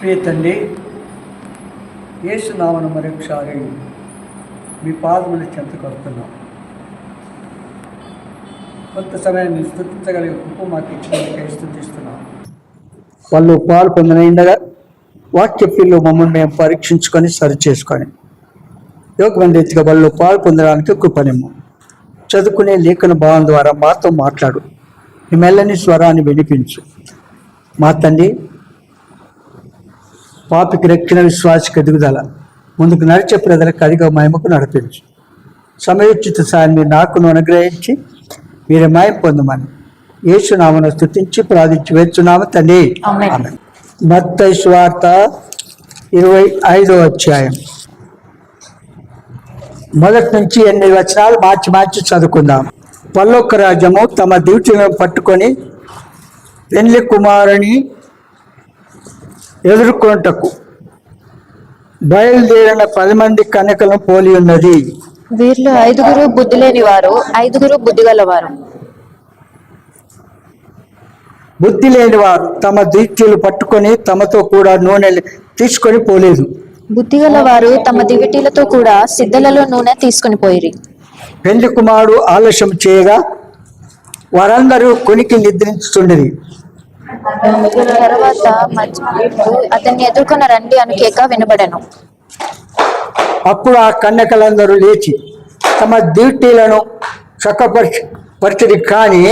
ప్రియ తండ్రి, యేసు నామమున మరొకసారి మీ పాదముల చెంతకు వస్తున్నాం. కొంత సమయాన్ని స్తుతించగలిగే కృప మాకు ఇచ్చినందుకే స్తుతిస్తున్నాం. వాళ్ళు పాలు పొందనైండగా వాక్యప్రిలో మమ్మల్ని మేము పరీక్షించుకొని సరి చేసుకొని యోగమైన రీతిగా వాళ్ళు పాలు పొందడానికి కృపనిమ్ము. చదువుకునే లేఖన భావం ద్వారా మాతో మాట్లాడు. ఈ మెల్లని స్వరాన్ని వినిపించు. మా తండ్రి, పాపికి రక్షణ, విశ్వాసకి ఎదుగుదల, ముందుకు నడిచే ప్రజలకు అధిక మహిమకు నడిపించు. సమయోచిత సాయాన్ని మీరు నాకును అనుగ్రహించి మీరే మహిమ పొందమని యేసు నామమున స్తుతించి ప్రార్థించి వేస్తున్నాము తండ్రి. ఆమేన్. మత్తయి సువార్త 25వ అధ్యాయం మొదటి నుంచి 8 వచనాలు మార్చి చదువుకుందాం. పరలోక రాజ్యము తమ డ్యూటీలను పట్టుకొని పెండ్లి కుమారుని ఎదుర్కొనుటకు బయలుదేరిన 10 మంది కన్యకలను పోలి ఉన్నది. వీరిలో 5 బుద్ధి లేని వారు, 5 బుద్ధి గలవారు. బుద్ధి లేని వారు తమ దివిటీలు పట్టుకొని తమతో కూడా నూనె తీసుకొని పోలేదు. బుద్ధి గలవారు తమ దివిటీలతో కూడా సిద్ధలలో నూనె తీసుకొని పోయిరి. పెండ్లి కుమారుడు ఆలస్యం చేయగా వారందరూ కొనికి నిద్రించుచుండిరి. తర్వాత అతన్ని ఎదుర్కొన్న రండి అని కేక వినబడెను. అప్పుడు ఆ కన్యకలందరూ లేచి తమ దివిటీలను చక్కపరిచిరి. కానీ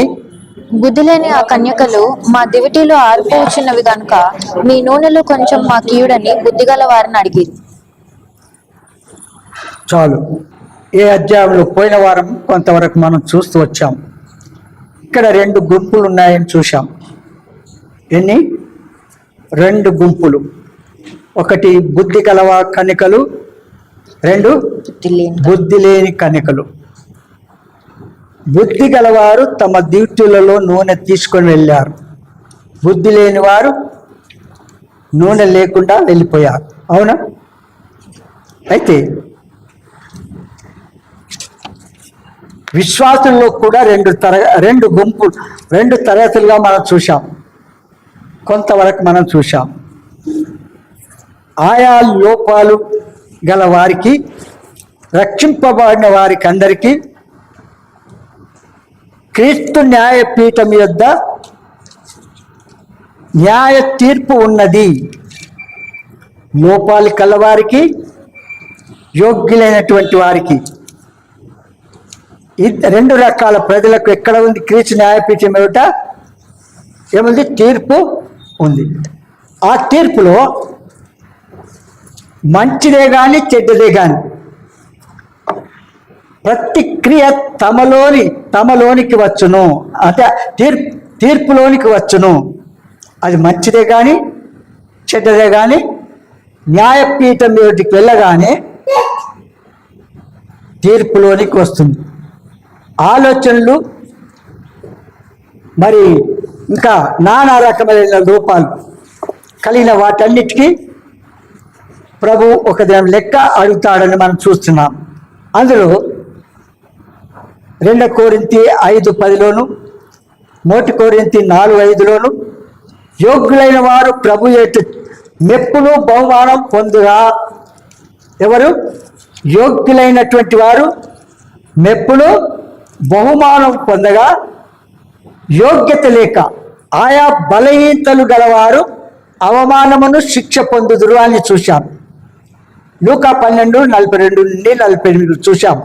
బుద్ధి లేని ఆ కన్యకలు, మా దివిటీలు ఆరిపోవచ్చున్నవి గనుక మీ నూనెలో కొంచెం మా కీయుడని బుద్ధి గల వారిని అడిగిరి. చాలు. ఏ అధ్యాయంలో పోయిన వారం కొంతవరకు మనం చూస్తూ వచ్చాం. ఇక్కడ 2 గుంపులు ఉన్నాయని చూసాం. ఎన్ని? 2 గుంపులు. ఒకటి బుద్ధి గలవా కన్యకలు, 2 బుద్ధి లేని కన్యకలు. బుద్ధి గలవారు తమ డ్యూటీలలో నూనె తీసుకొని వెళ్ళారు. బుద్ధి లేని వారు నూనె లేకుండా వెళ్ళిపోయారు. అవునా? అయితే విశ్వాసంలో కూడా 2 గుంపులు, 2 తరగతులుగా మనం చూసాం. కొంతవరకు మనం చూసాం. ఆయా లోపాలు గల వారికి, రక్షింపబడిన వారికి అందరికీ క్రీస్తు న్యాయపీఠం యొద్ద న్యాయ తీర్పు ఉన్నది. లోపాలు కలవారికి, యోగ్యులైనటువంటి వారికి, 2 రకాల ప్రజలకు ఎక్కడ ఉంది క్రీస్తు న్యాయపీఠం? ఏముంది? తీర్పు ఉంది. ఆ తీర్పులో మంచిదే కానీ చెడ్డదే కానీ ప్రతి క్రియ తమలోనికి వచ్చును. అంటే తీర్పులోనికి వచ్చును. అది మంచిదే కానీ చెడ్డదే కానీ న్యాయపీఠం మీదకి వెళ్ళగానే తీర్పులోనికి వస్తుంది. ఆలోచనలు మరి ఇంకా నానా రకమైన లోపాలు కలిగిన వాటన్నిటికీ ప్రభు ఒక దినం లెక్క అడుగుతాడని మనం చూస్తున్నాం. అందులో 2 కొరింథీ 5:10లోను, 1 కొరింథీ 4:5లోను యోగ్యులైన వారు ప్రభు ఎటు మెప్పులు బహుమానం పొందుగా. ఎవరు? యోగ్యులైనటువంటి వారు మెప్పులు బహుమానం పొందగా, యోగ్యత లేక ఆయా బలహీనతలు గలవారు అవమానమును శిక్ష పొందుదురు అని చూశాం. లూకా 12:42 నుండి 48 చూశాం.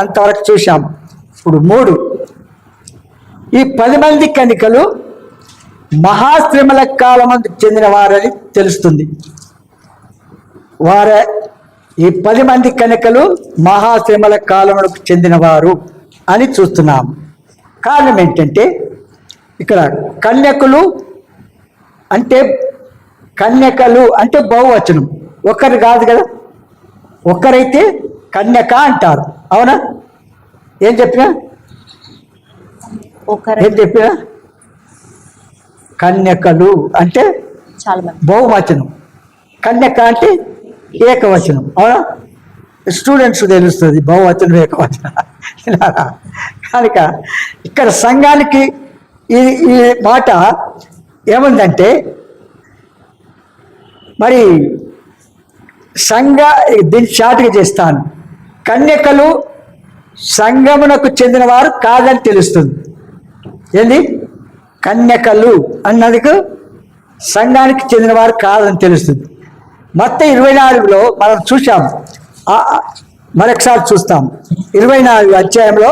అంతవరకు చూశాం. ఇప్పుడు 3. ఈ 10 మంది కన్యకలు మహాశ్రమల కాలమందు చెందిన వారని తెలుస్తుంది. ఈ 10 మంది కన్యకలు మహాశ్రమల కాలములకు చెందినవారు అని చూస్తున్నాం. కారణం ఏంటంటే ఇక్కడ కన్యకలు అంటే బహువచనం, ఒకరు కాదు కదా. ఒక్కరైతే కన్యక అంటారు. అవునా? ఏం చెప్పినా కన్యకలు అంటే బహువచనం, కన్యక అంటే ఏకవచనం. అవునా? స్టూడెంట్స్ తెలుస్తుంది బహువచనం ఏకవచనం. కనుక ఇక్కడ సంఘానికి ఈ మాట ఏముందంటే మరి దీన్ని షార్ట్గా చేస్తాను. కన్యకలు సంఘమునకు చెందినవారు కాదని తెలుస్తుంది. ఏంది? కన్యకలు అన్నదికు సంఘానికి చెందినవారు కాదని తెలుస్తుంది. మత్తయి 24లో మనం చూసాం. మరొకసారి చూస్తాం. 24 అధ్యాయంలో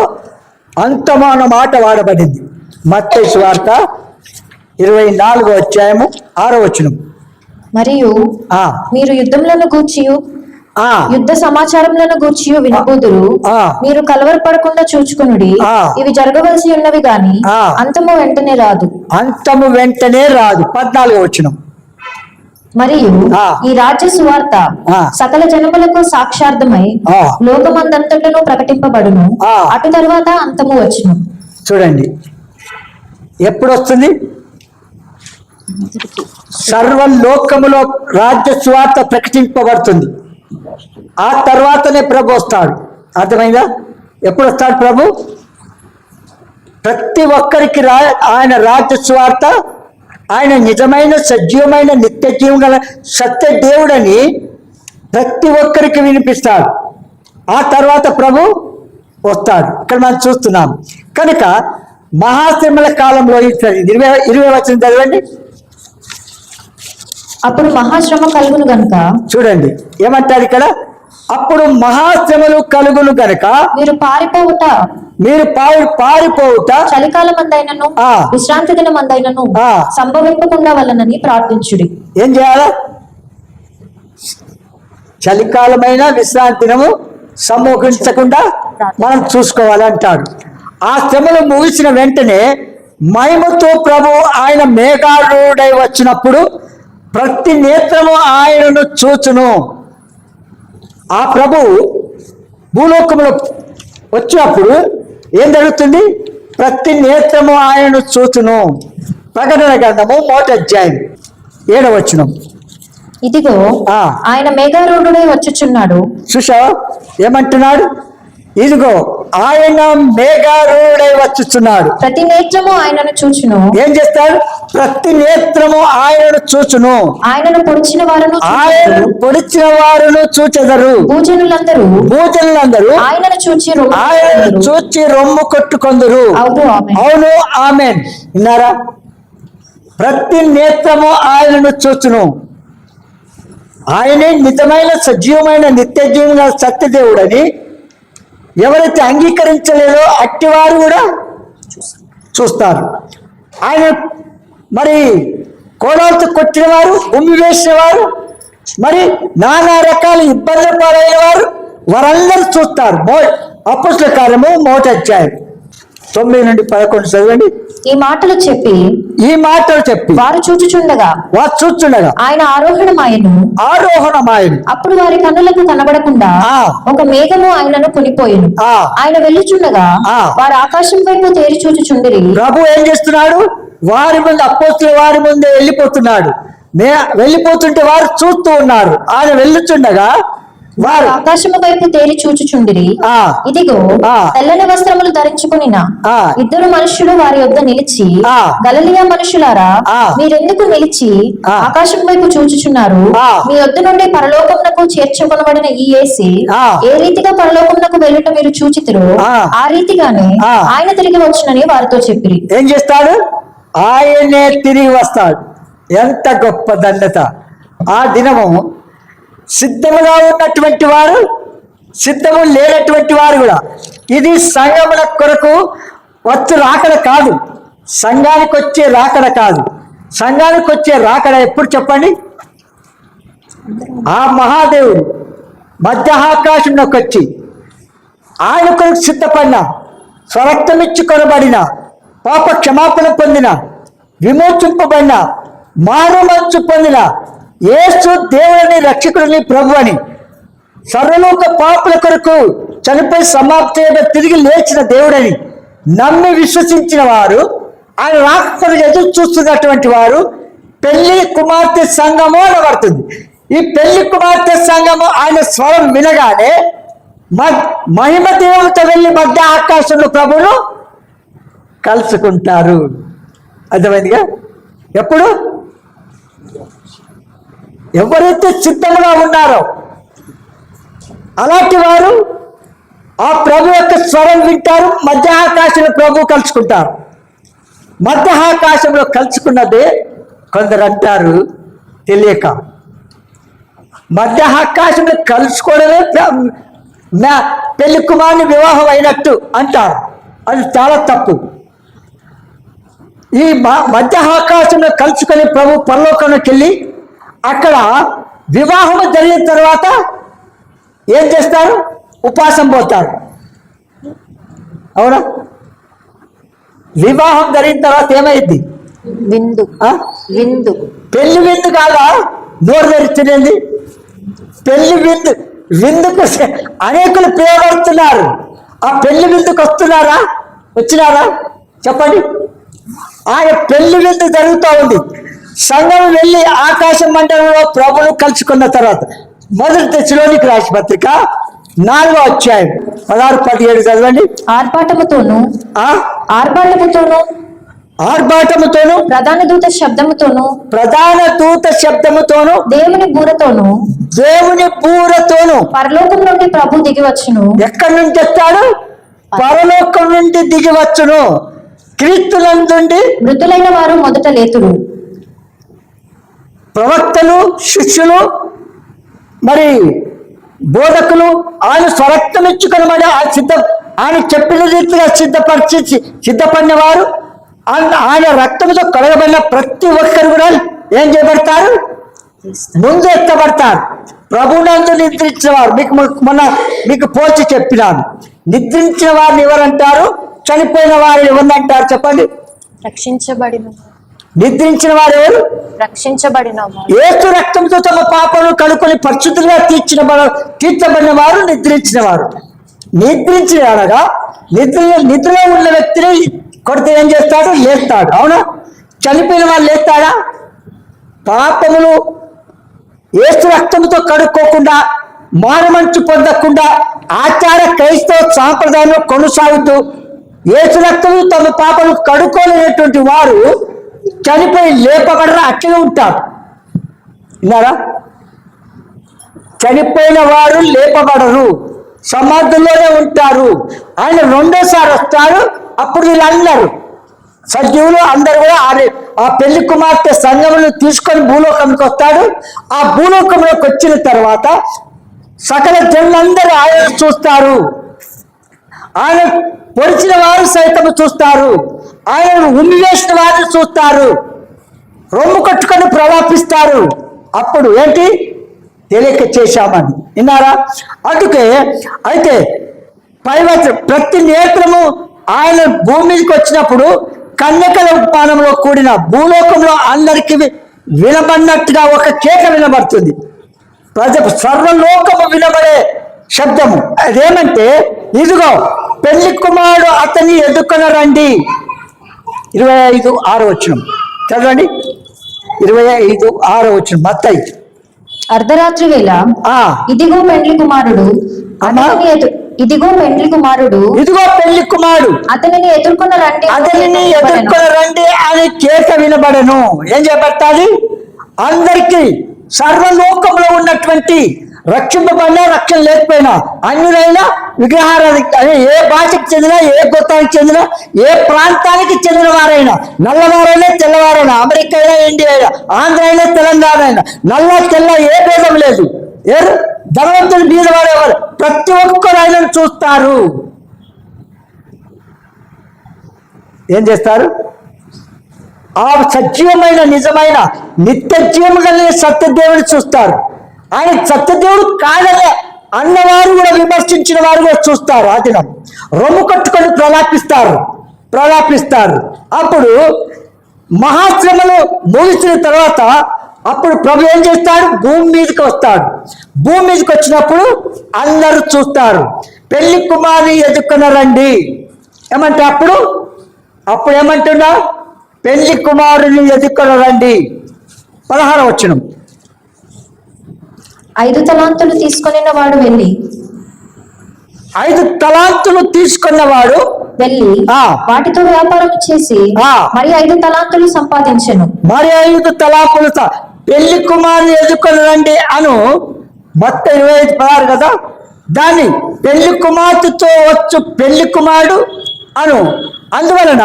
అంతము అన్న మాట వాడబడింది. మత్తయి సువార్త 24 అధ్యాయము 6వ వచనం. మరియు మీరు యుద్ధములను గూర్చియు యుద్ధ సమాచారములను గూర్చియు వినబోదురు. మీరు కలవరపడకుండా చూచుకొనుడి. ఇవి జరగవలసి ఉన్నవి గాని అంతము వెంటనే రాదు. అంతము వెంటనే రాదు. 14వ వచనం. మరియు ఈ రాజ్య సువార్త సకల జనములకు సాక్షార్థమై లోకమందంతటను ప్రకటింపబడును. అటు తర్వాత అంతము వచ్చును. చూడండి, ఎప్పుడు వస్తుంది? సర్వలోకములో రాజ్య సువార్త ప్రకటింపబడుతుంది. ఆ తర్వాతనే ప్రభు వస్తాడు. అర్థమైందా? ఎప్పుడు వస్తాడు ప్రభు? ప్రతి ఒక్కరికి ఆయన రాజ్య సువార్త, ఆయన నిజమైన సజీవమైన నిత్య జీవం గల సత్య దేవుడని ప్రతి ఒక్కరికి వినిపిస్తాడు. ఆ తర్వాత ప్రభు వస్తాడు. ఇక్కడ మనం చూస్తున్నాం. కనుక మహాశ్రమల కాలంలో 20 వచనం చదవండి. అప్పుడు మహాశ్రమ కలుగును గనుక, చూడండి ఏమంటారు ఇక్కడ? అప్పుడు మహాశ్రమలు కలుగును గనుక మీరు పారిపోవుట చలికాలం మందైనను విశ్రాంతి దినం మందైనను సంభవింపకుండా వలనని ప్రార్థించుడి. ఏం చేయాలా? చలికాలమైన విశ్రాంతి దినము సంభవించకుండా మనం చూసుకోవాలంటాడు. ఆ శ్రమలు ముగిసిన వెంటనే మహిమతో ప్రభు ఆయన మేఘారూఢై వచ్చినప్పుడు ప్రతి నేత్రము ఆయనను చూచును. ఆ ప్రభు భూలోకంలో వచ్చినప్పుడు ఏం జరుగుతుంది? ప్రతి నేత్రము ఆయనను చూచును. ప్రకటన గ్రంథము 1వ అధ్యాయం 7వ వచనం. ఇదిగో ఆయన మేఘారూఢుడై వచ్చుచున్నాడు. చూసా ఏమంటున్నాడు? ఇదిగో ఆయన మేఘారూఢుడై వచ్చుచున్నాడు. ప్రతి నేత్రము ఆయనను చూచును. ఏం చేస్తాడు? ప్రతి నేత్రము ఆయనను చూచును. ఆయనను పొడిచిన వారును చూచెదరు. భూజనులందరూ ఆయనను చూచి రొమ్ము కొట్టుకొందురు. అవును, ఆమేన్. విన్నారా? ప్రతి నేత్రము ఆయనను చూచును. ఆయనే నిజమైన సజీవమైన నిత్య జీవన సత్యదేవుడని ఎవరైతే అంగీకరించలేదో అట్టివారు కూడా చూస్తారు. ఆయన మరి కోడాలతో కొట్టిన వారు, ఉమ్మి వేసిన వారు, మరి నానా రకాల ఇబ్బందులు పాలైన వారందరూ చూస్తారు. అపోస్తలుల కార్యము 1వ అధ్యాయం 9 నుండి 11 చదవండి. ఈ మాటలు చెప్పి వారు చూచుచుండగా ఆయన ఆరోహణమాయను. అప్పుడు వారి కన్నులకు కనబడకుండా ఒక మేఘము ఆయనను కొనిపోయింది. ఆయన వెళ్ళుచుండగా వారు ఆకాశం వైపు తేరి చూచుచుండిరి. ప్రభు ఏం చేస్తున్నాడు? వారి ముందు, అపోస్తలుల వారి ముందే వెళ్ళిపోతుంటే వారు చూస్తూ ఉన్నారు. ఆయన వెళ్ళుచుండగా వారు ఆకాశము వైపు తేరి చూచుచుండిరి. ఇదిగో తెల్లని వస్త్రములు ధరించుకునిన ఇద్దరు మనుషులు వారి యొద్ద నిలిచి, గలిలయ మనుషులారా, మీరెందుకు నిలిచి ఆకాశం వైపు చూచుచున్నారు? మీ యొద్ద నుండి పరలోకమునకు చేర్చుకొనబడిన ఈ యేసు ఏ రీతిగా పరలోకమునకు వెళ్ళుట మీరు చూచితిరో ఆ రీతిగానే ఆయన తిరిగి వచ్చునని వారితో చెప్పిరి. ఏం చేస్తాడు? ఆయనే తిరిగి వస్తాడు. ఎంత గొప్ప ధన్యత! ఆ దినము సిద్ధముగా ఉన్నటువంటి వారు, సిద్ధము లేనటువంటి వారు కూడా, ఇది సంఘముల కొరకు వచ్చి రాకడ కాదు, సంఘానికి వచ్చే రాకడ కాదు. సంఘానికి వచ్చే రాకడ ఎప్పుడు చెప్పండి? ఆ మహాదేవుడు మధ్య ఆకాశంలోకి వచ్చి ఆయన కొరకు సిద్ధపడిన, స్వరక్తమిచ్చి కొనబడిన, పాప క్షమాపణ పొందిన, విమోచింపబడిన, మారుమనస్సు పొందిన యేసు దేవుని, రక్షకుడిని, ప్రభు అని సర్వలోక పాపుల కొరకు చనిపోయి సమాప్తి తిరిగి లేచిన దేవుడని నమ్మి విశ్వసించిన వారు, ఆయన రాకను ఎదురు చూస్తున్నటువంటి వారు పెళ్లి కుమార్తె సంఘము అనబడుతుంది. ఈ పెళ్లి కుమార్తె సంఘము ఆయన స్వరం వినగానే మహిమ దేవునితో వెళ్ళి మధ్య ఆకాశంలో ప్రభువును కలుసుకుంటారు. అర్థమైందిగా? ఎప్పుడు? ఎవరైతే సిద్ధంగా ఉన్నారో అలాంటి వారు ఆ ప్రభు యొక్క స్వరం వింటారు. మధ్యాకాశంలో ప్రభు కలుసుకుంటారు. మధ్యాకాశంలో కలుసుకున్నదే కొందరు అంటారు తెలియక మధ్యాకాశంలో కలుసుకోవడమే పెళ్లి కుమారుని వివాహం అయినట్టు అంటారు. అది చాలా తప్పు. ఈ మధ్యాకాశంలో కలుసుకొని ప్రభు పరలోకంలోకి వెళ్ళి అక్కడ వివాహం జరిగిన తర్వాత ఏం చేస్తారు? ఉపాసం పోతారు. అవునా? వివాహం జరిగిన తర్వాత ఏమైంది? విందు. విందు పెళ్లి విందు కాదా? నోరు తెరిచింది పెళ్లి విందు. విందుకు అనేకులు ప్రియపడుతున్నారు. ఆ పెళ్లి విందుకు వచ్చినారా చెప్పండి. ఆయన పెళ్లి విందు జరుగుతూ ఉంది. సంఘం వెళ్ళి ఆకాశ మండలంలో ప్రభువును కలుసుకున్న తర్వాత మొదటి తెస్సలోనికీ రాసిన పత్రిక 4వ అధ్యాయం 16-17 చదవండి. ఆర్భాటముతోను ప్రధాన దూత శబ్దముతోను దేవుని బూరతోను పరలోకం నుండి ప్రభు దిగివచ్చును. ఎక్కడి నుంచి వస్తాడు? పరలోకం నుండి దిగివచ్చును. క్రీస్తునందుండి మృతులైన వారు మొదట లేతురు. ప్రవక్తలు, శిష్యులు, మరి బోధకులు ఆయన స్వరక్తం ఇచ్చుకొని మరి ఆయన చెప్పిన రీతిగా సిద్ధపడిన వారు, ఆయన రక్తంతో కడగబడిన ప్రతి ఒక్కరు కూడా ఏం చేయబడతారు? ముందు ఎత్తబడతారు. ప్రభునందు నిద్రించిన వారు మీకు పోల్చి చెప్పినాను. నిద్రించిన వారిని ఎవరంటారు? చనిపోయిన వారు ఎవరినంటారు చెప్పండి? నిద్రించిన వారు ఎవరు? యేసు రక్తంతో తమ పాపను కడుక్కొని పరిశుద్ధంగా తీర్చబడిన వారు నిద్రించిన వారు. నిద్రించిన అనగా నిద్రలో ఉన్న వ్యక్తిని కొడితే ఏం చేస్తాడు? లేస్తాడు. అవునా? చనిపోయిన వాళ్ళు లేస్తాడా? పాపములు యేసు రక్తంతో కడుక్కోకుండా, మానమంచు పొందకుండా ఆచార క్రైస్తవ సాంప్రదాయంలో కొనసాగుతూ యేసు రక్తము తమ పాపను కడుక్కోలేనటువంటి వారు చనిపోయి లేపబడరు, అట్లే ఉంటారు. విన్నారా? చనిపోయిన వారు లేపబడరు, సమాధుల్లోనే ఉంటారు. ఆయన రెండోసారి వస్తారు. అప్పుడు వీళ్ళందరూ సజీవులు అందరూ కూడా ఆ పెళ్లి కుమార్తె సంఘమును తీసుకొని భూలోకంకి వస్తాడు. ఆ భూలోకంలోకి వచ్చిన తర్వాత సకల జనులందరూ ఆయన చూస్తారు. ఆయన పొడిచిన వారు సైతం చూస్తారు. ఆయనను ఉమ్మివేసిన వారిని చూస్తారు. రొమ్ము కట్టుకొని ప్రలాపిస్తారు. అప్పుడు ఏంటి? తెలియక చేశామని. విన్నారా? అందుకే అయితే ప్రతి నేత్రము ఆయన భూమి మీదకి వచ్చినప్పుడు కన్యకల ఉపమానంలో కూడిన భూలోకంలో అందరికీ వినబడినట్టుగా ఒక కేక వినబడుతుంది. సర్వలోకము వినబడే శబ్దము. అదేమంటే, ఇదిగో పెళ్లి కుమారుడు అతన్ని ఎదుర్కొని రండి. 25:6 వచనం చదవండి. 25:6 వచనం మత్తయి. అర్ధరాత్రి వేళ ఇదిగో పెళ్లి కుమారుడు అతనిని ఎదుర్కొన్న రండి అని కేక వినబడను. ఏం చేపట్టాలి? అందరికీ, సర్వలోకంలో ఉన్నటువంటి రక్షింపబడినా రక్షణ లేకపోయినా, అన్యులైనా, విగ్రహారాధి ఏ భాషకు చెందిన, ఏ గోత్రానికి చెందిన, ఏ ప్రాంతానికి చెందిన వారైనా, నల్లవారైనా తెల్లవారైనా, అమెరికా అయినా, ఇండియా అయినా, ఆంధ్ర అయినా, తెలంగాణ అయినా, నల్ల తెల్ల ఏ భేదం లేదు. ధనవంతుడు మీద వాడేవారు ప్రతి ఒక్కరు ఆయనను చూస్తారు. ఏం చేస్తారు? ఆ సజీవమైన నిజమైన నిత్య జీవము కలిగిన సత్యదేవుని చూస్తారు. ఆయన సత్యదేవుడు కాదనే అన్నవారు కూడా విమర్శించిన వారు కూడా చూస్తారు. ఆ దినం రొమ్ము కట్టుకొని ప్రలాపిస్తారు. అప్పుడు మహాశ్రమలు ముగిసిన తర్వాత అప్పుడు ప్రభు ఏం చేస్తాడు? భూమి మీదకి వస్తాడు. భూమి మీదకి వచ్చినప్పుడు అందరూ చూస్తారు. పెళ్లి కుమారుని ఎదుర్కొని రండి ఏమంటే అప్పుడు ఏమంటున్నా? పెళ్లి కుమారుని ఎదుర్కొని రండి. 16వ వచనం. 5 తలాంతులు తీసుకొనిన వాడు వెళ్ళి 5 తలాంతులు తీసుకున్నవాడు వెళ్ళి వాటితో వ్యాపారం చేసి మరి 5 తలాంతులు సంపాదించెను. మరి 5 తలాంతులు పెళ్లి కుమారుని ఎదుర్కొని రండి అను మొత్తం 25:16 కదా. దాన్ని పెళ్లి కుమార్తెతో వచ్చు పెళ్లి కుమారుడు అను. అందువలన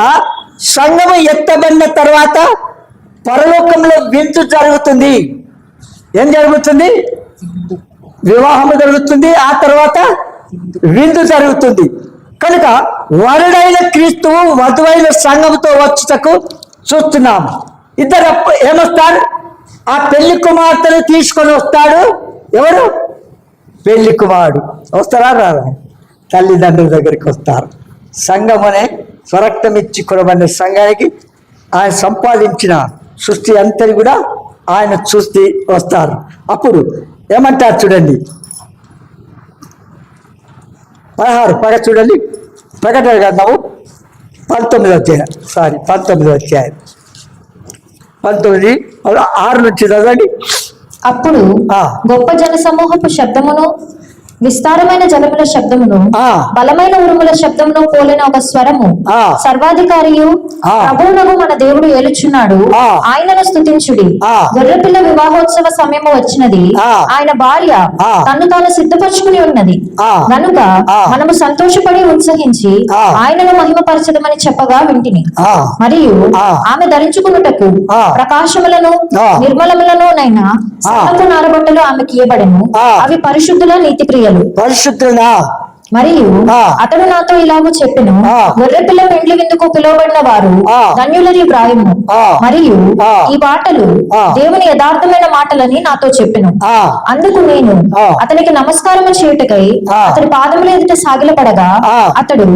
సంఘము ఎత్తబడిన తర్వాత పరలోకంలో విందు జరుగుతుంది. ఏం జరుగుతుంది? వివాహము జరుగుతుంది, ఆ తర్వాత విందు జరుగుతుంది. కనుక వరుడైన క్రీస్తువు వధువైన సంఘముతో వచ్చుటకు చూస్తున్నాము. ఇద్దరు ఏమొస్తారు? ఆ పెళ్లి కుమార్తెను తీసుకొని వస్తాడు. ఎవరు? పెళ్లి కుమారుడు. వస్తారా? రారా? తల్లిదండ్రుల దగ్గరికి వస్తారు. సంఘం అనే స్వరక్తం ఇచ్చి కొనబడిన సంఘానికి ఆయన సంపాదించిన సృష్టి అంతని కూడా ఆయన చూసి వస్తారు. అప్పుడు ఏమంటారు చూడండి, 16 పగ చూడండి. ప్రకటన గ్రంథము 19 అధ్యాయం 6 నుంచి చదవండి. అప్పుడు గొప్ప జన సమూహపు శబ్దమును, విస్తారమైన జలముల శబ్దమును, బలమైన ఉరుముల శబ్దమును పోలిన ఒక స్వరము సర్వాధికారియు ప్రభువునగు మన దేవుడు ఏలుచున్నాడు, ఆయనను స్తుతించుడి. గొర్రెపిల్ల వివాహోత్సవ సమయము వచ్చినది, ఆయన భార్య తన్ను తాను సిద్ధపరచుకుని ఉన్నది గనుక మనము సంతోషపడి ఉత్సహించి ఆయనను మహిమపరచదమని చెప్పగా వింటిని. మరియు ఆమె ధరించుకున్నటకు ప్రకాశములను నిర్మలములను నైనా సన్నపు నారబట్టలు ఆమెకి ఇయ్యబడెను. అవి పరిశుద్ధుల నీతి క్రియలు. పరిశుద్ధులా. మరియు అతడు నాతో ఇలాగూ చెప్పెను, గొర్రెపిల్ల పెండ్లి విందుకు పిలువబడిన వారు ధన్యులని వ్రాయము. మరియు ఈ మాటలు దేవుని యథార్థమైన మాటలని నాతో చెప్పెను. అందుకు నేను అతనికి నమస్కారము చేయుటకై అతడి పాదముల ఎదుట సాగిలపడగా అతడు,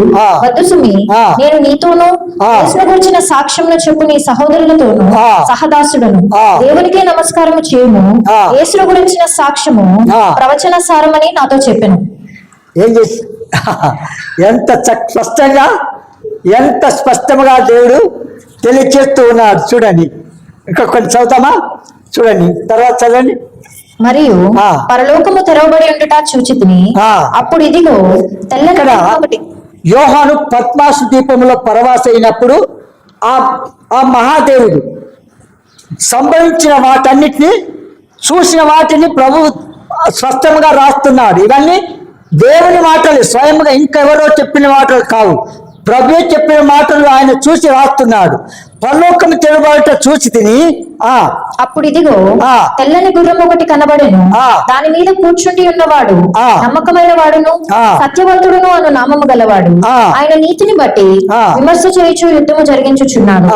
వద్దు సుమి, నేను నీతోనూ యేసును గురించిన సాక్ష్యమును చెప్పు నీ సహోదరులతోనూ సహదాసుడను. దేవునికే నమస్కారము చేయుము. యేసును గురించిన సాక్ష్యము ప్రవచన సారమని నాతో చెప్పెను. ఏం చేసి ఎంత స్పష్టంగా, ఎంత స్పష్టంగా దేవుడు తెలియచేస్తూ ఉన్నాడు. చూడండి, ఇంకా కొంచెం చదువుతామా? చూడండి, తర్వాత చదవండి. మరియు పరలోకము తెరవబడి ఉండుట చూచితిని. అప్పుడు ఇదిగో తెల్లటి యోహాను పద్మాసు దీపంలో పరవాస అయినప్పుడు ఆ మహాదేవుడు సంభవించిన వాటన్నిటిని, చూసిన వాటిని ప్రభు స్పష్టంగా రాస్తున్నాడు. ఇవన్నీ దేవుని మాటలు, స్వయంగా ఇంకెవరో చెప్పిన మాటలు కావు, ప్రభువే చెప్పిన మాటలు ఆయన చూసి రాస్తున్నాడు. పరలోకము తెరవబడుట చూసి తిని. అప్పుడు ఇదిగో తెల్లని గుర్రం ఒకటి కనబడెను. దాని మీద కూర్చుండి ఉన్నవాడు నమ్మకమైన వాడును సత్యవంతుడును అను నామము గలవాడు. ఆయన నీతిని బట్టి విమర్శ చేయుచు యుద్ధము జరిగించుచున్నాడు.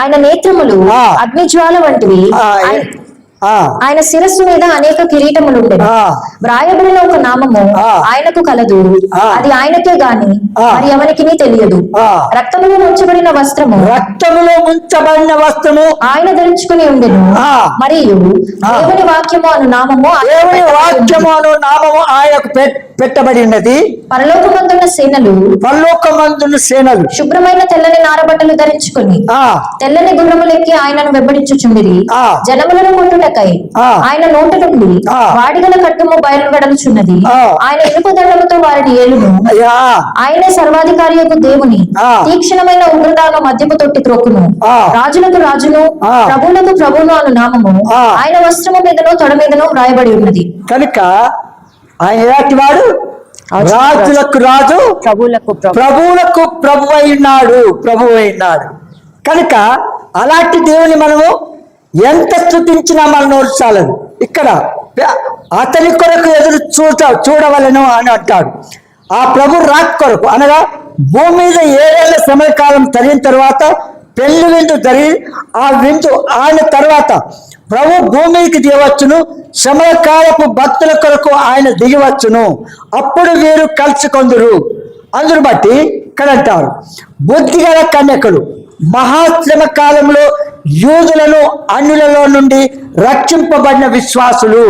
ఆయన నేత్రములు అగ్నిజ్వాల వంటివి. ఆయన శిరస్సు మీద అనేక కిరీటములు ఉండేవి. వ్రాయబడిన ఒక నామము ఆయనకు కలదు, అది ఆయనకే గాని మరి ఎవరికి తెలియదు. రక్తములో ముంచబడిన వస్త్రము ఆయన ధరించుకుని ఉండెను. మరియు దేవుని వాక్యము అను నామము ఆయనకు పెట్టబడి ఉన్నది. పరలోకమందున్న సేనలు శుభ్రమైన తెల్లని నారబట్టలు ధరించుకుని తెల్లని గుర్రములెక్కి ఆయనను వెంబడించుచుండిరి. జనములను కొట్టుటకై ఆయన నోట నుండి వాడిగల కట్టుము బయలువెడలుచున్నది. ఆయన ఇనుప దండముతో వారిని ఏలును. ఆయనే సర్వాధికారి యొక్క దేవుని తీక్షణమైన ఉగ్రతాను మద్యపు తొట్టి త్రొక్కును. రాజులకు రాజును ప్రభువులకు ప్రభువును అను నామము ఆయన వస్త్రము మీదను తొడ మీదను వ్రాయబడి ఉన్నది. కనుక ఆయన ఎలాంటి వాడు? రాజులకు రాజు, ప్రభువులకు ప్రభు అయినాడు. కనుక అలాంటి దేవుని మనము ఎంత స్తుతించినా మన నోరు చాలదు. ఇక్కడ అతని కొరకు ఎదురు చూడవలను అని అంటాడు. ఆ ప్రభు రాక్ కొరకు, అనగా భూమి మీద 7 ఏళ్ల సమయకాలం జరిగిన తర్వాత పెళ్లి విందు జరిగి, ఆ విందు ఆయన తర్వాత ప్రభు భూమికి దిగవచ్చును. సమయకాలపు భక్తుల కొరకు ఆయన దిగివచ్చును. అప్పుడు వీరు కలుసుకొందురు. అందును బట్టి ఇక్కడ అంటారు, బుద్ధిగల కన్యకలు మహాశ్రమ కాలంలో యూదులను అన్యులలో నుండి రక్షింపబడిన విశ్వాసులు.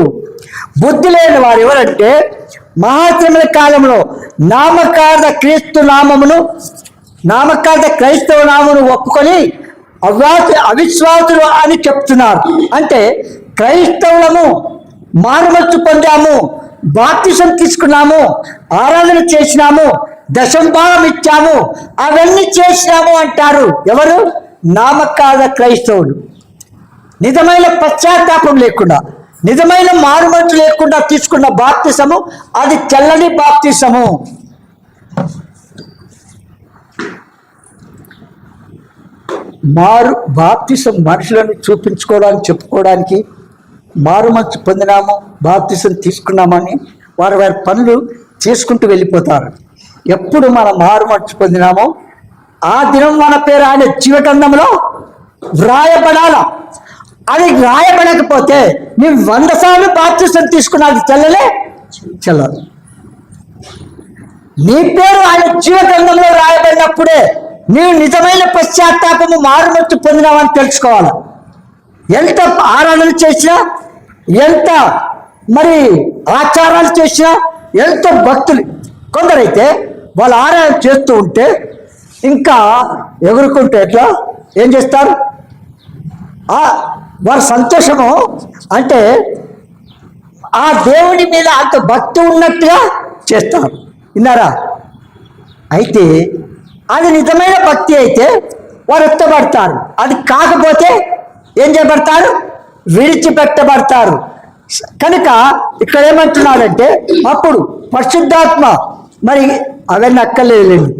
బుద్ధి లేని వారు ఎవరంటే, మహాశ్రమల కాలంలో నామకార్థ క్రైస్తవ నామమును ఒప్పుకొని అవిశ్వాసులు అని చెప్తున్నారు. అంటే క్రైస్తవులము, మారుమత్తు పొందాము, బాప్తిసం తీసుకున్నాము, ఆరాధన చేసినాము, దశంభాగం ఇచ్చాము, అవన్నీ చేసినాము అంటారు. ఎవరు? నామకార్థ క్రైస్తవులు. నిజమైన పశ్చాత్తాపం లేకుండా, నిజమైన మారుమనసు లేకుండా తీసుకున్న బాప్తిసము అది తెల్లని బాప్తిసము. బాప్తిసం మనుషులను చూపించుకోవడానికి, చెప్పుకోవడానికి మారుమనసు పొందినాము, బాప్తిసం తీసుకున్నామని వారి వారి పనులు చేసుకుంటూ వెళ్ళిపోతారు. ఎప్పుడు మనం మారుమనసు పొందినామో ఆ దినం మన పేరు ఆయన జీవగ్రంథంలో వ్రాయబడాల. అది వ్రాయబడకపోతే మేము 100 సార్లు బాప్తిసం తీసుకున్నది చెల్లదు. నీ పేరు ఆయన జీవగ్రంథంలో రాయబడినప్పుడే నీవు నిజమైన పశ్చాత్తాపము మారుమనసు పొందినామని తెలుసుకోవాలి. ఎంత ఆరాధన చేసినా, ఎంత మరి ఆచారాలు చేసినా, ఎంత భక్తులు కొందరైతే వాళ్ళు ఆరాధన చేస్తూ ఉంటే ఇంకా ఎగురుకుంటే ఎట్లా ఏం చేస్తారు? వారి సంతోషము అంటే ఆ దేవుని మీద అంత భక్తి ఉన్నట్టుగా చేస్తారు. విన్నారా? అయితే అది నిజమైన భక్తి అయితే వారు ఎత్తబడతారు. అది కాకపోతే ఏం చేయబడతారు? విడిచిపెట్టబడతారు. కనుక ఇక్కడ ఏమంటున్నాడంటే అప్పుడు పరిశుద్ధాత్మ మరి అవన్నీ అక్కర్లేదండి.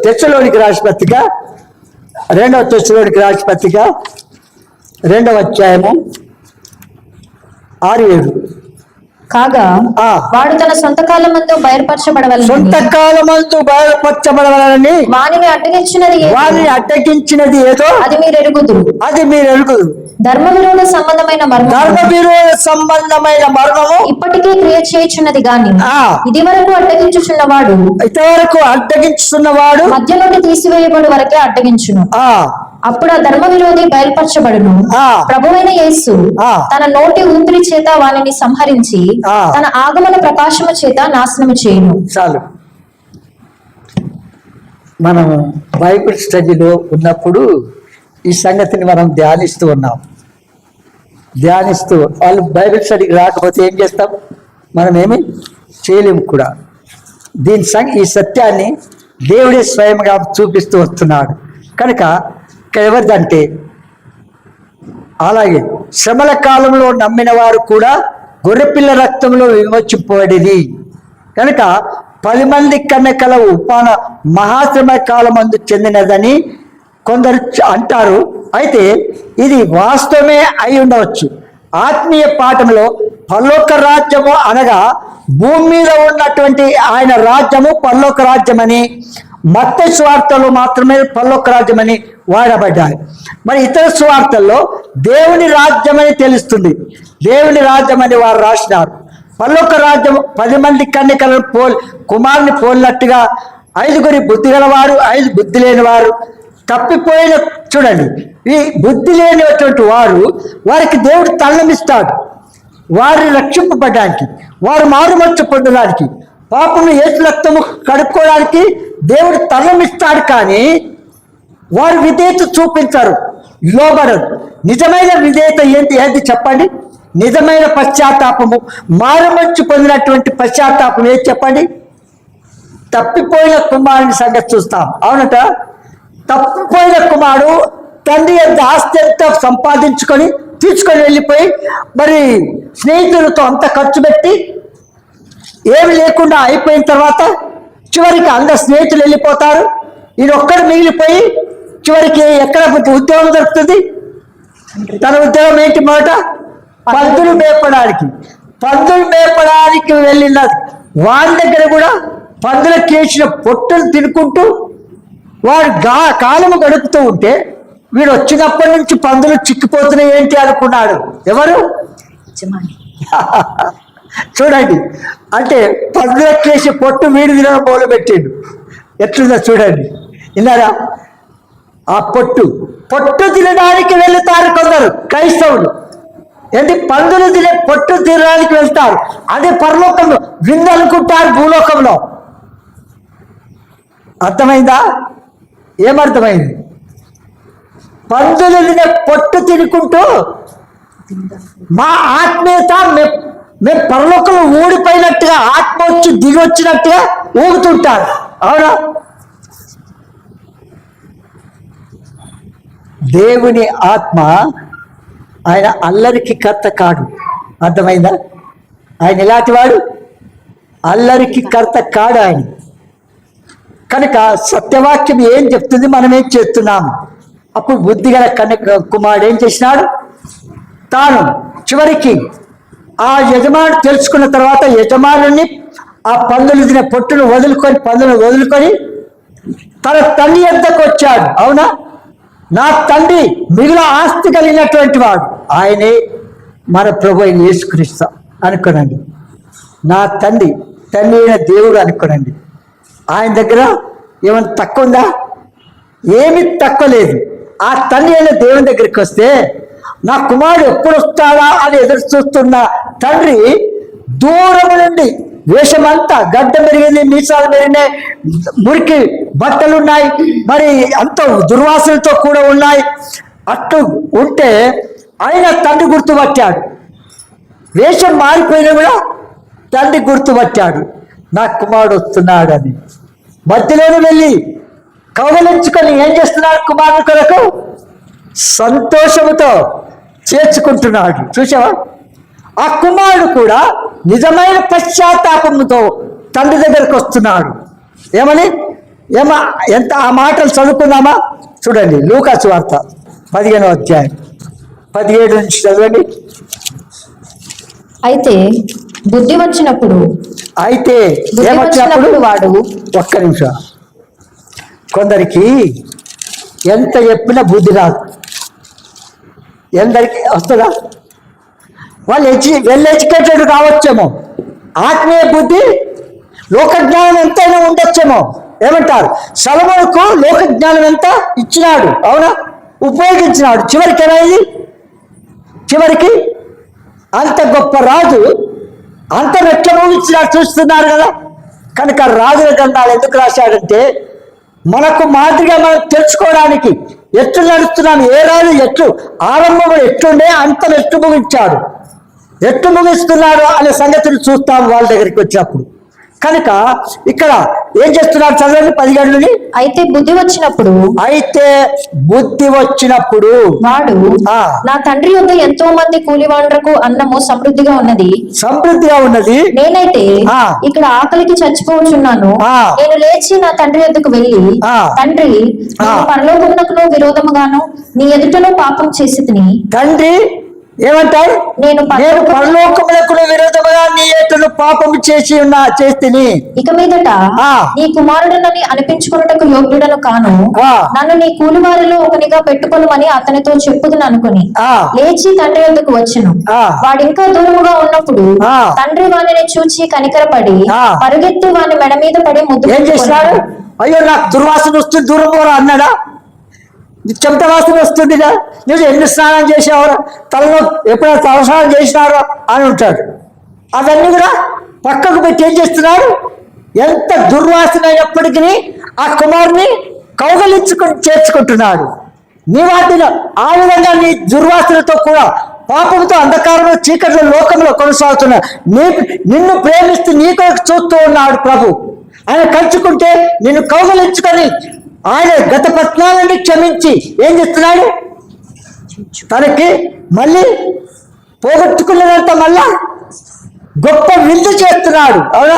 తెస్సలోనికి రాసిన పత్రిక 2వ తెస్సలోనికి రాసిన పత్రిక 2వ అధ్యాయము 6-7. కాగా వాడు తన సొంత కాలమందు బయలుపరచబడవలనని వానిని అడ్డగించినది ఏదో అది మీరు ఎరుగుదురు. ధర్మ విరోధ సంబంధమైన మర్మము ఇప్పటికే క్రియ చేయుచున్నది గాని ఇది వరకు అడ్డగించుచున్నవాడు మధ్య నుండి తీసివేయబడు వరకే అడ్డగించును. అప్పుడు ఆ ధర్మ విరోధి బయలుపరచబడును. ప్రభువైన యేసు తన నోటి ఊపిరి చేత వానిని సంహరించి తన ఆగమన ప్రకాశము చేత నాశనము చేయును. చాలు. మనం బైబిల్ స్టడీలో ఉన్నప్పుడు ఈ సంగతిని మనం ధ్యానిస్తూ వాళ్ళు బైబిల్ స్టడీకి రాకపోతే ఏం చేస్తాం? మనం ఏమి చేయలేము కూడా. ఈ సత్యాన్ని దేవుడే స్వయంగా చూపిస్తూ వస్తున్నాడు. కనుక ఎవరిదంటే అలాగే శ్రమల కాలంలో నమ్మిన వారు కూడా గొర్రెపిల్ల రక్తంలో విమోచింపబడింది. కనుక 10 మంది కన్యకల ఉపాన మహాశ్రమ కాలమందు చెందినదని కొందరు అంటారు. అయితే ఇది వాస్తవమే అయి ఉండవచ్చు. ఆత్మీయ పాఠంలో పరలోక రాజ్యము అనగా భూమి మీద ఉన్నటువంటి ఆయన రాజ్యము పరలోక రాజ్యమని, మత్తయి సువార్తలో మాత్రమే పరలోక రాజ్యమని వాడబడ్డాయి. మరి ఇతర సువార్తల్లో దేవుని రాజ్యమని తెలుస్తుంది. దేవుని రాజ్యమని వారు రాసినారు. పరలోక రాజ్యం 10 మంది కన్యకలను కుమారుని పోలినట్టుగా 5 బుద్ధి గలవారు, 5 బుద్ధి లేని వారు తప్పిపోయిన. చూడండి, ఈ బుద్ధి లేనిటువంటి వారికి దేవుడు తల్లమిస్తాడు. వారిని రక్షింపబడడానికి, వారు మారుమనసు పొందడానికి, పాపము యేసు రక్తము కడుక్కోవడానికి దేవుడు తల్లమిస్తాడు. కానీ వారు విధేయత చూపించారు, లోబడరు. నిజమైన విధేయత ఏది చెప్పండి? నిజమైన పశ్చాత్తాపము, మారుమనసు పొందినటువంటి పశ్చాత్తాపం ఏది చెప్పండి? తప్పిపోయిన కుమారుని సంగతి చూస్తాం. అవునట, తప్పిపోయిన కుమారుడు తండ్రి యొక్క ఆస్తి అంతా సంపాదించుకొని తీసుకొని వెళ్ళిపోయి మరి స్నేహితులతో అంత ఖర్చు పెట్టి ఏమి లేకుండా అయిపోయిన తర్వాత చివరికి అందరు స్నేహితులు వెళ్ళిపోతారు. ఈయన ఒక్కడు మిగిలిపోయి చివరికి ఎక్కడ ఉద్యోగం దొరుకుతుంది? తన ఉద్యోగం ఏంటి? మొదట పందులు మేపడానికి వెళ్ళిన వారి దగ్గర కూడా పందులకు వేసిన పొట్టులు తినుకుంటూ వాడు కాలము గడుపుతూ ఉంటే వీడు వచ్చినప్పటి నుంచి పందులు చిక్కిపోతున్నాయి ఏంటి అనుకున్నాడు. ఎవరు? చూడండి, అంటే పందులకు వేసి పొట్టు వీడి తినడం మొదలుపెట్టిండు. ఎట్లుందో చూడండి. విన్నారా? ఆ పొట్టు తినడానికి వెళుతారు కొందరు క్రైస్తవులు. ఏంటి? పందులు తినే పొట్టు తినడానికి వెళ్తారు. అదే పరలోకంలో విందు అనుకుంటారు, భూలోకంలో. అర్థమైందా? ఏమర్థమైంది? పందులు తినే పొట్టు తినుకుంటూ మా ఆత్మీయత మేము పరలోకంలో ఊడిపోయినట్టుగా, ఆత్మ వచ్చి దిగి వచ్చినట్టుగా ఊగుతుంటారు. అవునా? దేవుని ఆత్మ ఆయన అల్లరికి కర్త కాడు. అర్థమైందా? ఆయన ఎలాంటి వాడు? అల్లరికి కర్త కాడు ఆయన. కనుక సత్యవాక్యం ఏం చెప్తుంది, మనం ఏం చేస్తున్నాం? అప్పుడు బుద్ధిగల కుమారుడు ఏం చేసినాడు? తాను చివరికి ఆ యజమాను తెలుసుకున్న తర్వాత యజమానుని ఆ పందులు తినే పొట్టును వదులుకొని తన తండ్రి యొద్దకు వచ్చాడు. అవునా? నా తండ్రి మిగిలిన ఆస్తి కలిగినటువంటి వాడు ఆయనే మన ప్రభు అయిన యేసుక్రీస్తు అనుకోనండి. నా తండ్రి అయిన దేవుడు అనుకోనండి. ఆయన దగ్గర ఏమైనా తక్కువ ఉందా? ఏమీ తక్కువ లేదు. ఆ తండ్రి అయిన దేవుని దగ్గరికి వస్తే నా కుమారుడు ఎప్పుడు వస్తాడా అని ఎదురు చూస్తున్న తండ్రి దూరం నుండి వేషమంతా గడ్డ పెరిగింది, మీసాలు పెరిగినాయి, మురికి బట్టలున్నాయి, మరి అంత దుర్వాసనతో కూడా ఉన్నాయి. అట్టు ఉంటే ఆయన తండ్రి గుర్తుపట్టాడు. వేషం మారిపోయినా కూడా తండ్రి గుర్తుపట్టాడు, నా కుమారుడు వస్తున్నాడు అని. మధ్యలోనే వెళ్ళి కౌగలించుకొని ఏం చేస్తున్నాడు? కుమారుడు కొరకు సంతోషముతో చేర్చుకుంటున్నాడు. చూసావా? ఆ కుమారుడు కూడా నిజమైన పశ్చాత్తాపంతో తండ్రి దగ్గరకు వస్తున్నాడు. ఎంత ఆ మాటలు చదువుకుందామా? చూడండి, లూకా సువార్త 15వ అధ్యాయం 17 నుంచి చదవండి. అయితే బుద్ధి వచ్చినప్పుడు వాడు, ఒక్క నిమిషం, కొందరికి ఎంత చెప్పినా బుద్ధి రాదు. ఎందరికి వస్తుందా? వాళ్ళు వెల్ ఎడ్యుకేటెడ్ కావచ్చేమో, ఆత్మీయ బుద్ధి లోక జ్ఞానం ఎంతైనా ఉండొచ్చేమో. ఏమంటారు? సొలొమోనుకు లోక జ్ఞానం ఎంత ఇచ్చినాడు, అవునా? ఉపయోగించినాడు. చివరికి ఏమైంది? చివరికి అంత గొప్ప రాజు అంత రెట్ల ముగించినాడు. చూస్తున్నారు కదా. కనుక రాజుల గ్రంథాలు ఎందుకు రాశాడంటే మనకు మాదిరిగా మనం తెలుసుకోవడానికి. ఎట్లు నడుస్తున్నాను, ఏ రాజు ఎట్లు ఆరంభంలో ఎట్లుండే అంత ఎట్లు ముగించాడు, ఎట్లు ముగిస్తున్నాడు అనే సంగతిని చూస్తాం వాళ్ళ దగ్గరికి వచ్చినప్పుడు. కనుక ఇక్కడ ఏం చేస్తున్నాడు? చదవండి 17 అయితే బుద్ధి వచ్చినప్పుడు వాడు, నా తండ్రి యొద్ద ఎంతో మంది కూలివాండ్రకు అన్నము సమృద్ధిగా ఉన్నది, నేనైతే ఇక్కడ ఆకలికి చచ్చిపోవచ్చున్నాను. నేను లేచి నా తండ్రి యొద్దకు వెళ్ళి, తండ్రి, పరలోకమునకును విరోధముగాను నీ ఎదుటను పాపం చేసి తిని. తండ్రి ఏమంటారు? నేను పరలోకములకు విరోధముగా నీ ఎదుట పాపము చేస్తిని. ఇక మీదట నీ కుమారుడనని అనిపించుకున్నటకు యోగ్యుడను కాను, నన్ను నీ కూలివారిలో ఒకనిగా పెట్టుకొనుమని అతనితో చెప్పుదును అనుకుని లేచి తండ్రి వద్దకు వచ్చెను. వాడింకా దూరముగా ఉన్నప్పుడు తండ్రి వానిని చూచి కనికరపడి పరుగెత్తి వాని మెడ మీద పడి ముద్దు. ఏం చేస్తున్నాడు? అయ్యో, నాకు దుర్వాసన వస్తుంది, దూరం పోరా అన్నాడా? చెమట వాసన వస్తుందిగా, నువ్వు ఎన్ని స్నానం చేసావరా, తలలో ఎప్పుడైనా తలస్నానం చేసినారో అని ఉంటాడు. అవన్నీ కూడా పక్కకు పెట్టి ఏం చేస్తున్నాడు? ఎంత దుర్వాసన అయినప్పటికీ ఆ కుమారుని కౌగలించుకొని చేర్చుకుంటున్నాడు. నీ వాటిలో ఆ విధంగా నీ దుర్వాసనతో కూడా పాపంతో అంధకారంలో చీకట్లో లోకంలో కొనసాగుతున్నా నిన్ను ప్రేమిస్తూ నీ కొరకు చూస్తూ ఉన్నాడు ప్రభు. ఆయన కలుచుకుంటే నిన్ను కౌగలించుకొని ఆయన గత పత్నాలని క్షమించి ఏం చేస్తున్నాడు? తనకి మళ్ళీ పోగొట్టుకున్నదంతా మళ్ళా గొప్ప విందు చేస్తున్నాడు. అవునా?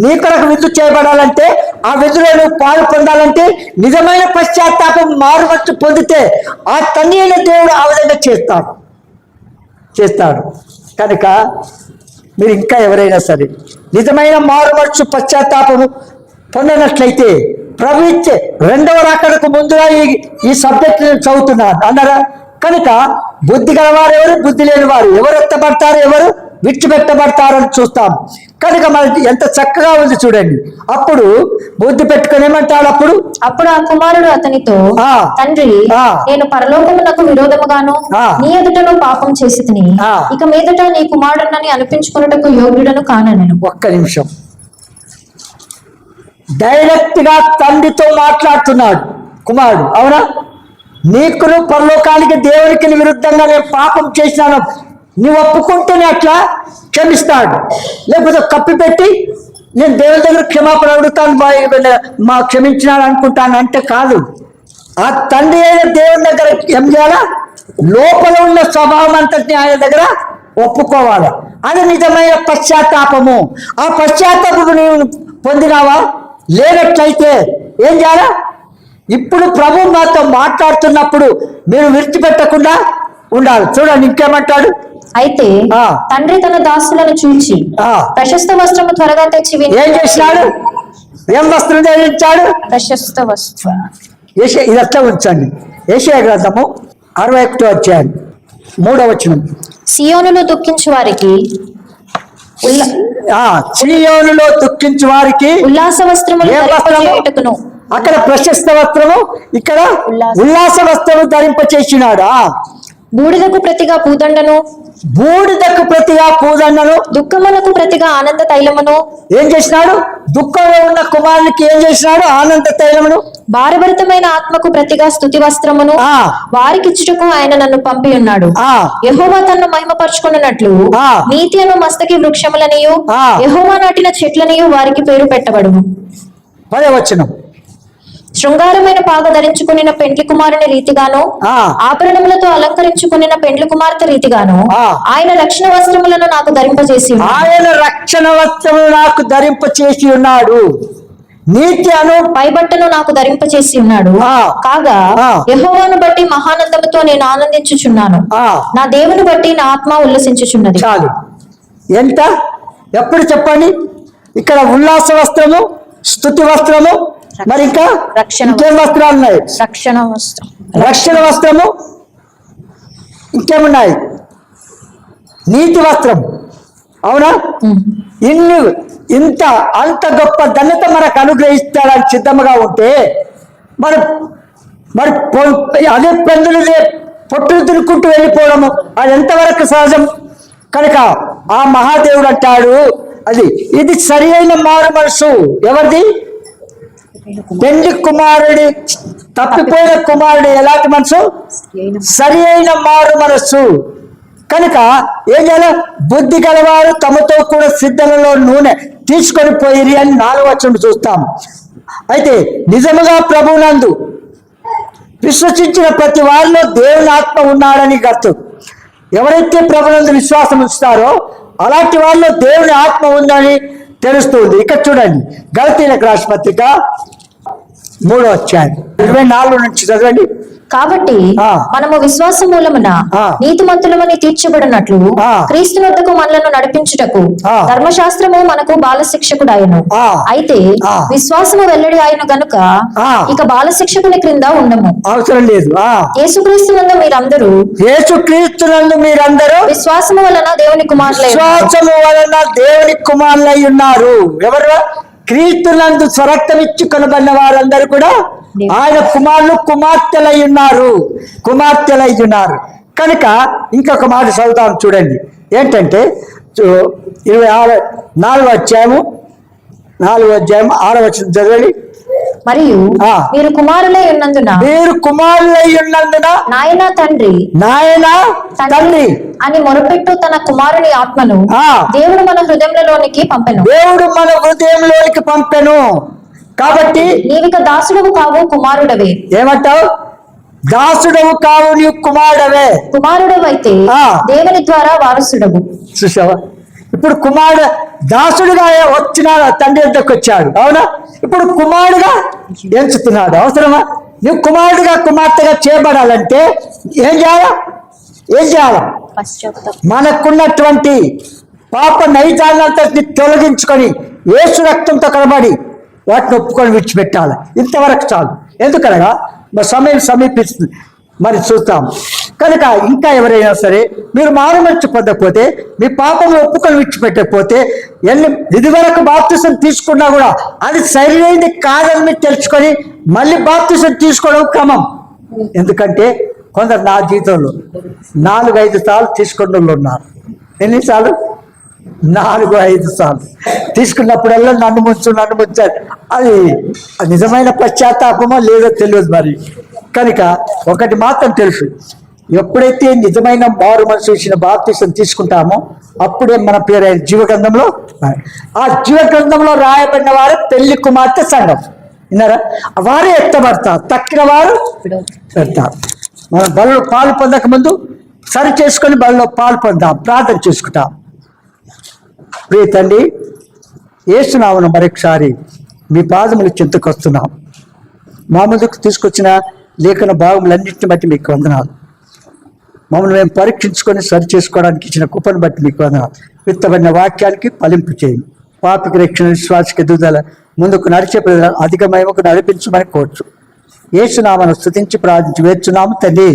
నీ కొరకు విందు చేయబడాలంటే, ఆ విందులో నువ్వు పాలు పొందాలంటే, నిజమైన పశ్చాత్తాపం మారుమచ్చు పొందితే ఆ తండ్రి అయిన దేవుడు ఆ విధంగా చేస్తాడు. కనుక మీరు ఇంకా ఎవరైనా సరే నిజమైన మారుమచ్చు పశ్చాత్తాపము పొందనట్లయితే ప్రభు ఇచ్చే 2వ రాకడకు ముందుగా ఈ సబ్జెక్ట్ చదువుతున్నాను అన్నారా? కనుక బుద్ధి గలవారు ఎవరు, బుద్ధి లేని వారు ఎవరు ఎత్తబడతారు, ఎవరు విడిచిపెట్టబడతారని చూస్తాం. కనుక మనకి ఎంత చక్కగా ఉంది చూడండి. అప్పుడు బుద్ధి పెట్టుకుని ఏమంటాడు? అప్పుడు ఆ కుమారుడు అతనితో, తండ్రి, నేను పరలోకమునకు విరోధముగాను నీ ఎదుటను పాపం చేసి తిని ఇక మీదట నీ కుమారుడనని అనిపించుకున్నటకు యోగ్యుడను కాననెను. ఒక్క నిమిషం, డైరెక్ట్ గా తండ్రితో మాట్లాడుతున్నాడు కుమారుడు. అవునా? నీకును పరలోకానికి దేవునికి విరుద్ధంగా నేను పాపం చేసినాను, నువ్వు ఒప్పుకుంటేనే అట్లా క్షమిస్తాడు. లేకపోతే కప్పిపెట్టి నేను దేవుని దగ్గర క్షమాపణ అడుగుతాను, మా క్షమించినాడు అనుకుంటాను అంటే కాదు. ఆ తండ్రి అయిన దేవుని దగ్గర ఏం చేయాలా? లోపల ఉన్న స్వభావం అంతటిని ఆయన దగ్గర ఒప్పుకోవాలి. అది నిజమైన పశ్చాత్తాపము. ఆ పశ్చాత్తాపము నీవు పొందినావా? లేనట్లయితే ఏం చేయాలా? ఇప్పుడు ప్రభు మాతో మాట్లాడుతున్నప్పుడు మీరు విడిచిపెట్టకుండా ఉండాలి. చూడండి ఇంకేమంటాడు. అయితే తండ్రి తన దాసులను చూచి ప్రశస్త వస్త్రము త్వరగా తెచ్చి ఏం చేసినాడు? ఏం వస్త్రం ధరించాడు? ప్రశస్త వస్త్రం. ఇదట్లా ఉంచండి. యెషయా గ్రంథము 61వ అధ్యాయం 3వ వచనం. సియోనులో దుఃఖించు వారికి సియోనులో దుఃఖించు వారికి ఉల్లాస వస్త్రములు ధరింపజేయుటకును. అక్కడ ప్రశస్త వస్త్రము, ఇక్కడ ఉల్లాస వస్త్రము ధరింపచేసినాడు. బూడిదకు ప్రతిగా పూదండను, బూడిదకు ప్రతిగా పూదండను, దుఃఖములకు ప్రతిగా ఆనంద తైలమును. ఏం చేసినాడు? దుఃఖంలో ఉన్న కుమారునికి ఏం చేసినాడు? ఆనంద తైలమును. భారభరితమైన ఆత్మకు ప్రతిగా స్తుతి వస్త్రమును వారికిచ్చుటకు ఆయన నన్ను పంపి ఉన్నాడు. యెహోవా తన్ను మహిమపరచుకున్నట్లు నీతి అను మస్తకి వృక్షములనియు యెహోవా నాటిన చెట్లనియు వారికి పేరు పెట్టబడును. 10వ వచనం. శృంగారమైన పాగ ధరించుకున్న పెండ్లి కుమారుని రీతిగాను ఆభరణములతో అలంకరించుకున్న పెండ్లి కుమార్తె రీతిగాను ఆయన రక్షణ వస్త్రములను నాకు ధరింపజేసి ఆయన రక్షణ వస్త్రములు నాకు ధరింపచేసి ఉన్నాడు. నీతి అను పైబట్టను నాకు ధరింపచేసి ఉన్నాడు. కాగా యెహోవాను బట్టి మహానందముతో నేను ఆనందించుచున్నాను. నా దేవుని బట్టి నా ఆత్మ ఉల్లసించుచున్నది. చాలు. ఎంత? ఎప్పుడు చెప్పండి. ఇక్కడ ఉల్లాస వస్త్రము, స్తుతి వస్త్రము, మరి ఇంకా ఇంకేం వస్త్రాలు ఉన్నాయి? రక్షణ వస్త్రము, ఇంకేమున్నాయి? నీతి వస్త్రం. అవునా? అంత గొప్ప ధన్యత మనకు అనుగ్రహిస్తాడని సిద్ధముగా ఉంటే మరి అదే పెందులు పొట్టులు తినుకుంటూ వెళ్ళిపోవడము అది ఎంతవరకు సహజం? కనుక ఆ మహాదేవుడు అంటాడు, ఇది సరి అయిన మారు మనసు. ఎవరిది? పెండ్లి కుమారుడి, తప్పిపోయిన కుమారుడు ఎలాంటి మనసు? సరి అయిన మారు మనస్సు. కనుక ఏం చేయాలి? బుద్ధి గలవారు తమతో కూడా సిద్ధలలో నూనె తీసుకొని పోయిరి అని 4వ వచనం చూస్తాం. అయితే నిజముగా ప్రభువునందు విశ్వసించిన ప్రతి వారిలో దేవుని ఆత్మ ఉన్నాడని గర్తం. ఎవరైతే ప్రభువునందు విశ్వాసం ఉంచుతారో అలాంటి వారిలో దేవుని ఆత్మ ఉందని తెలుస్తుంది. ఇక్కడ చూడండి, గలతీయులకు రాసిన పత్రిక 3వ అధ్యాయం 24 నుంచి చదవండి. కాబట్టి మనము విశ్వాస మూలమున నీతిమంతులమని తీర్చబడినట్లు క్రీస్తు వద్దకు మనలను నడిపించుటకు ధర్మశాస్త్రము మనకు బాల శిక్షకుడాయను. అయితే విశ్వాసము వెల్లడి ఆయన గనుక ఇక బాల శిక్షకుని క్రింద ఉండము. అవసరం లేదు. యేసుక్రీస్తునందు మీరందరూ విశ్వాసము వలన దేవుని కుమారులై ఉన్నారు. ఎవరు? క్రీస్తునందు స్వరక్తమిచ్చి కొనబడిన వారందరూ కూడా ఆయన కుమార్తెలై ఉన్నారు. కనుక ఇంకొక మాట చదువుతాం చూడండి. ఏంటంటే 4వ అధ్యాయం 6వ వచనం చదవండి. మరియు మీరు కుమారులై ఉన్నందున నాయనా తండ్రి అని మొరపెట్టు తన కుమారుని ఆత్మను దేవుడు మన హృదయంలోనికి పంపెను. కాబట్టి నీవిక దాసుడవు కావు కుమారుడవే. ఏమంటావు? దాసుడవు కావు, నీవు కుమారుడవు అయితే దేవుని ద్వారా వారసుడవు. చూసావా? ఇప్పుడు దాసుడుగా వచ్చినాడు, తండ్రి వద్దకు వచ్చాడు. అవునా? ఇప్పుడు కుమారుడుగా ఎంచుతున్నాడు. అవసరమా? నువ్వు కుమారుడుగా కుమార్తెగా చేయబడాలంటే ఏం చేయాలా? మనకున్నటువంటి పాప నైజాన్నంతటిని తొలగించుకొని యేసు రక్తంతో కనబడి వాటిని ఒప్పుకొని విడిచిపెట్టాలి. ఇంతవరకు చాలు. ఎందుకనగా సమయం సమీపిస్తుంది, మరి చూస్తాం. కనుక ఇంకా ఎవరైనా సరే మీరు మారుమనసు పొందకపోతే, మీ పాపం ఒప్పుకొని విడిచిపెట్టకపోతే, ఇదివరకు బాప్తిసం తీసుకున్నా కూడా అది సరైనది కాదని మీరు తెలుసుకొని మళ్ళీ బాప్తిసం తీసుకోవడం క్రమం. ఎందుకంటే కొందరు నా జీవితంలో 4-5 సార్లు తీసుకున్న వాళ్ళు ఉన్నారు. ఎన్నిసార్లు? 4-5 సార్లు తీసుకున్నప్పుడల్లా నన్ను ముంచాడు. అది నిజమైన పశ్చాత్తాపమో లేదో తెలియదు. మరి కనుక ఒకటి మాత్రం తెలుసు, ఎప్పుడైతే నిజమైన మారు మనసు ఇచ్చిన బాప్తిసం తీసుకుంటామో అప్పుడే మన పేరు జీవగ్రంథంలో, ఆ జీవగ్రంథంలో రాయబడిన వారు పెళ్లి కుమార్తె సంఘం. విన్నారా? వారే ఎత్తబడతారు, తక్కిన వారు పెడతారు. మనం బలలో పాలు పొందక ముందు సరి చేసుకొని బలలో పాలు పొందాం, ప్రార్థన చేసుకుంటాం. ప్రియ తండ్రి, యేసునామమున మరొకసారి మీ పాదములు చెంతకొస్తున్నాం. మా ముందుకు తీసుకొచ్చిన లేఖన భాగములన్నింటిని బట్టి మీకు వందనాలు. మమ్మల్ని మేము పరీక్షించుకొని సరి చేసుకోవడానికి ఇచ్చిన కృపను బట్టి మీకు వందనాలు. విత్తబడిన వాక్యానికి ఫలింపు చేయండి. పాపికి రక్షణ, విశ్వాసకి ఎదుగుదల, ముందుకు నడిచే ప్రజలు అధిక మహిమకు నడిపించమని కోరుచు. యేసునామమును స్తుతించి ప్రార్థించి వేర్చున్నాము తండ్రి.